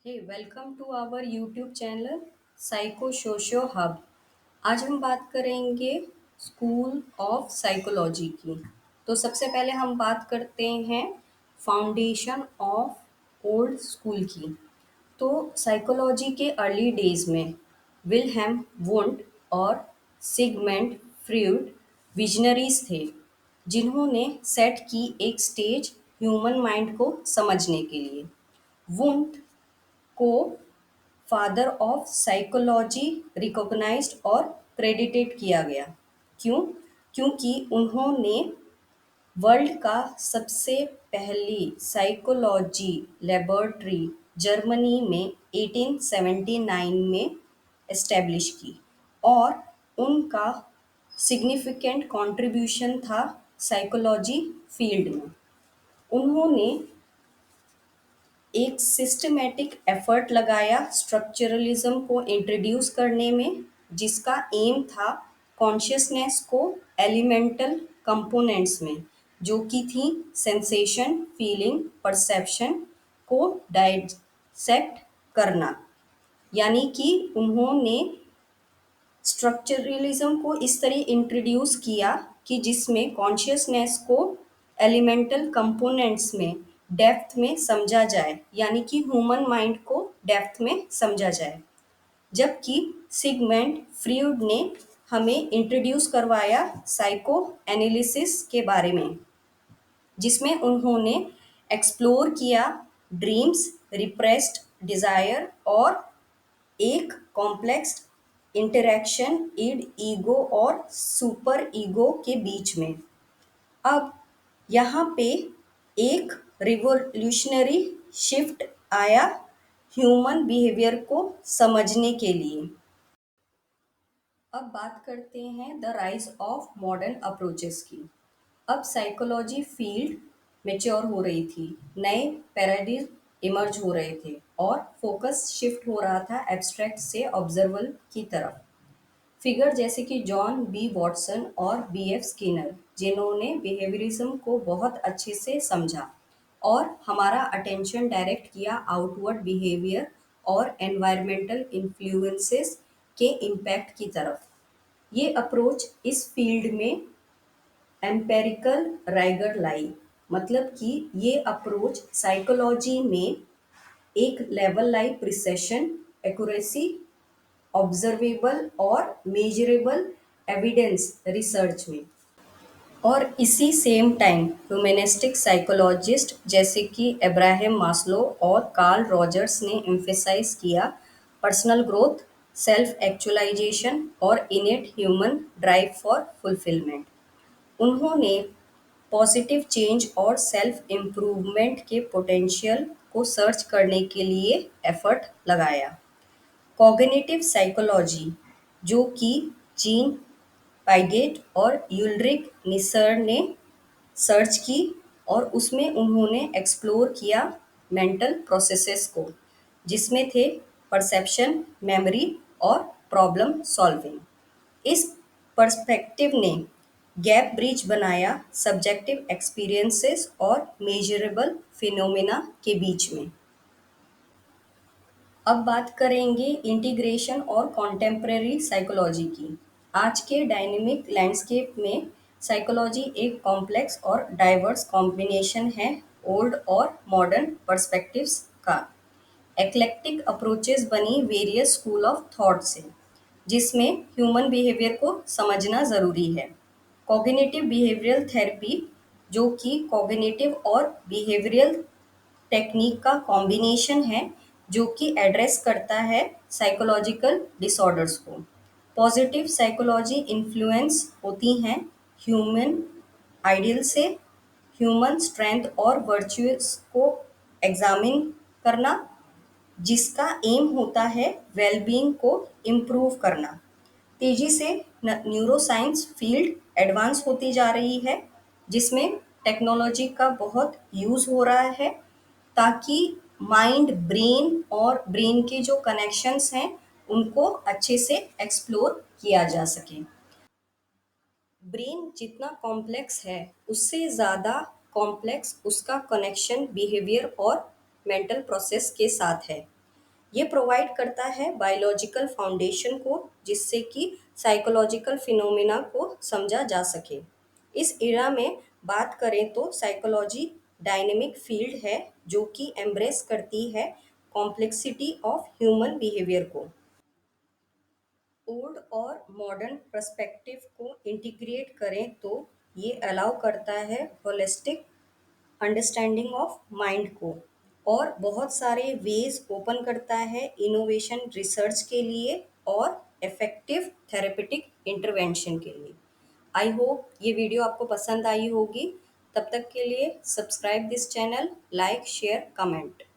Hey welcome to our YouTube channel psycho sosho hub. आज हम बात करेंगे स्कूल ऑफ साइकोलॉजी की। तो सबसे पहले हम बात करते हैं फाउंडेशन ऑफ ओल्ड स्कूल की। तो साइकोलॉजी के अर्ली डेज में विल्हेम वुंड और सिगमेंट फ्रॉइड विजनरीज थे, जिन्होंने सेट की एक स्टेज ह्यूमन माइंड को समझने के लिए। वुंड को फादर ऑफ साइकोलॉजी रिकॉग्नाइज्ड और क्रेडिटेड किया गया। क्यों? क्योंकि उन्होंने वर्ल्ड का सबसे पहली साइकोलॉजी लेबोरेटरी जर्मनी में 1879 में एस्टेब्लिश की और उनका सिग्निफिकेंट कंट्रीब्यूशन था साइकोलॉजी फील्ड में। उन्होंने एक सिस्टमैटिक एफर्ट लगाया स्ट्रक्चरलिज्म को इंट्रोड्यूस करने में, जिसका एम था कॉन्शियसनेस को एलिमेंटल कंपोनेंट्स में, जो कि थी सेंसेशन, फीलिंग, परसेप्शन को डाइसेक्ट करना। यानी कि उन्होंने स्ट्रक्चरलिज्म को इस तरह इंट्रोड्यूस किया कि जिसमें कॉन्शियसनेस को एलिमेंटल कंपोनेंट्स में डेप्थ में समझा जाए, यानी कि ह्यूमन माइंड को डेप्थ में समझा जाए। जबकि सिगमेंट फ्रॉइड ने हमें इंट्रोड्यूस करवाया साइको एनालिसिस के बारे में, जिसमें उन्होंने एक्सप्लोर किया ड्रीम्स, रिप्रेस्ड डिज़ायर और एक कॉम्प्लेक्स इंटरैक्शन इड ईगो और सुपर ईगो के बीच में। अब यहाँ पे एक रिवोल्यूशनरी शिफ्ट आया ह्यूमन बिहेवियर को समझने के लिए। अब बात करते हैं the rise of modern approaches की। अब साइकोलॉजी फील्ड मेच्योर हो रही थी, नए पैराडिग्म इमर्ज हो रहे थे और फोकस शिफ्ट हो रहा था एब्स्ट्रैक्ट से ऑब्जर्वल की तरफ। फिगर जैसे कि जॉन बी वॉटसन और बी एफ स्किनर, जिन्होंने बिहेवियरिज्म को बहुत अच्छे से समझा और हमारा अटेंशन डायरेक्ट किया आउटवर्ड बिहेवियर और एनवायरमेंटल इन्फ्लुएंसेस के इम्पैक्ट की तरफ। ये अप्रोच इस फील्ड में एम्पेरिकल राइगर लाई, मतलब कि ये अप्रोच साइकोलॉजी में एक लेवल लाई प्रिसेशन, एक्यूरेसी, ऑब्जर्वेबल और मेजरेबल एविडेंस रिसर्च में। और इसी सेम टाइम ह्यूमनिस्टिक साइकोलॉजिस्ट जैसे कि अब्राहम मास्लो और कार्ल रॉजर्स ने एम्फेसाइज किया पर्सनल ग्रोथ, सेल्फ एक्चुअलाइजेशन और इनेट ह्यूमन ड्राइव फॉर फुलफिलमेंट। उन्होंने पॉजिटिव चेंज और सेल्फ इम्प्रूवमेंट के पोटेंशियल को सर्च करने के लिए एफर्ट लगाया। कॉग्निटिव साइकोलॉजी, जो कि जीन पाइगेट और यूल्रिक निसर ने सर्च की और उसमें उन्होंने एक्सप्लोर किया मेंटल प्रोसेसेस को, जिसमें थे परसेप्शन, मेमोरी और प्रॉब्लम सॉल्विंग। इस पर्सपेक्टिव ने गैप ब्रिज बनाया सब्जेक्टिव एक्सपीरियंसेस और मेजरेबल फिनोमिना के बीच में। अब बात करेंगे इंटीग्रेशन और कॉन्टेम्परेरी साइकोलॉजी की। आज के डायनेमिक लैंडस्केप में साइकोलॉजी एक कॉम्प्लेक्स और डाइवर्स कॉम्बिनेशन है ओल्ड और मॉडर्न पर्सपेक्टिव्स का। एक्लेक्टिक अप्रोचेस बनी वेरियस स्कूल ऑफ थॉट से, जिसमें ह्यूमन बिहेवियर को समझना ज़रूरी है। कॉग्निटिव बिहेवियरल थेरेपी, जो कि कॉग्निटिव और बिहेवियरल टेक्निक का कॉम्बिनेशन है, जो कि एड्रेस करता है साइकोलॉजिकल डिसऑर्डर्स को। पॉजिटिव साइकोलॉजी इन्फ्लुएंस होती हैं ह्यूमन आइडियल से, ह्यूमन स्ट्रेंथ और वर्चुअस को एग्जामिन करना, जिसका एम होता है वेलबींग को इम्प्रूव करना। तेजी से न्यूरोसाइंस फील्ड एडवांस होती जा रही है, जिसमें टेक्नोलॉजी का बहुत यूज़ हो रहा है, ताकि माइंड, ब्रेन और ब्रेन के जो कनेक्शंस हैं उनको अच्छे से एक्सप्लोर किया जा सके। ब्रेन जितना कॉम्प्लेक्स है, उससे ज़्यादा कॉम्प्लेक्स उसका कनेक्शन बिहेवियर और मेंटल प्रोसेस के साथ है। ये प्रोवाइड करता है बायोलॉजिकल फाउंडेशन को जिससे कि साइकोलॉजिकल फिनोमिना को समझा जा सके। इस इरा में बात करें तो साइकोलॉजी डायनेमिक फील्ड है जो कि एम्ब्रेस करती है कॉम्प्लेक्सिटी ऑफ ह्यूमन बिहेवियर को। ओल्ड और मॉडर्न पर्सपेक्टिव को इंटीग्रेट करें तो ये अलाउ करता है होलिस्टिक अंडरस्टैंडिंग ऑफ माइंड को और बहुत सारे वेज ओपन करता है इनोवेशन रिसर्च के लिए और इफेक्टिव थेरेपेटिक इंटरवेंशन के लिए। आई होप ये वीडियो आपको पसंद आई होगी। तब तक के लिए subscribe this channel, like share comment.